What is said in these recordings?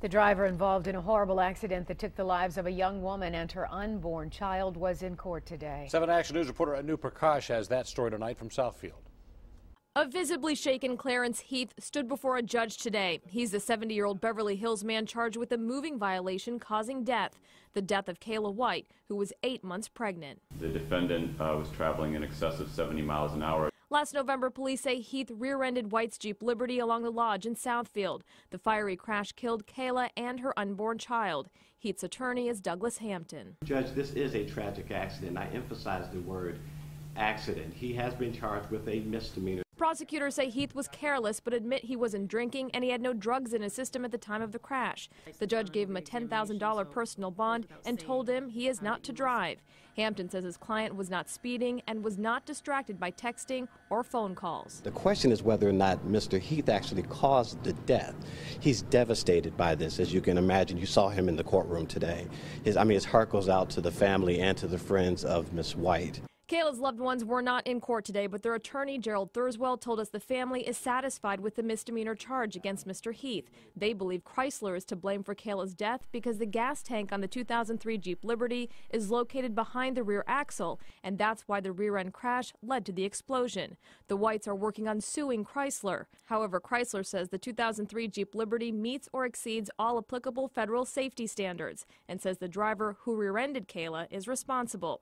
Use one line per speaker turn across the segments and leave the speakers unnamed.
The driver involved in a horrible accident that took the lives of a young woman and her unborn child was in court today.
7 Action News reporter Anu Prakash has that story tonight from Southfield.
A visibly shaken Clarence Heath stood before a judge today. He's the 70-year-old Beverly Hills man charged with a moving violation causing death, the death of Kayla White, who was 8 months pregnant.
The defendant was traveling in excess of 70 miles an hour.
Last November, police say Heath rear-ended White's Jeep Liberty along the lodge in Southfield. The fiery crash killed Kayla and her unborn child. Heath's attorney is Douglas Hampton.
Judge, this is a tragic accident. I emphasize the word accident. He has been charged with a misdemeanor.
Prosecutors say Heath was careless but admit he wasn't drinking and he had no drugs in his system at the time of the crash. The judge gave him a $10,000 personal bond and told him he is not to drive. Hampton says his client was not speeding and was not distracted by texting or phone calls.
The question is whether or not Mr. Heath actually caused the death. He's devastated by this, as you can imagine. You saw him in the courtroom today. His heart goes out to the family and to the friends of Miss White.
Kayla's loved ones were not in court today, but their attorney, Gerald Thurswell, told us the family is satisfied with the misdemeanor charge against Mr. Heath. They believe Chrysler is to blame for Kayla's death because the gas tank on the 2003 Jeep Liberty is located behind the rear axle, and that's why the rear-end crash led to the explosion. The Whites are working on suing Chrysler. However, Chrysler says the 2003 Jeep Liberty meets or exceeds all applicable federal safety standards and says the driver who rear-ended Kayla is responsible.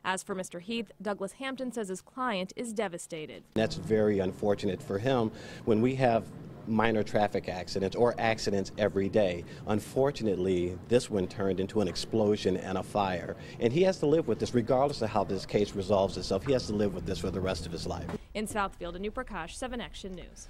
As for Mr. Heath, Douglas Hampton says his client is devastated.
That's very unfortunate for him when we have minor traffic accidents or accidents every day. Unfortunately, this one turned into an explosion and a fire. And he has to live with this, regardless of how this case resolves itself. He has to live with this for the rest of his life.
In Southfield, Anu Prakash, 7 Action News.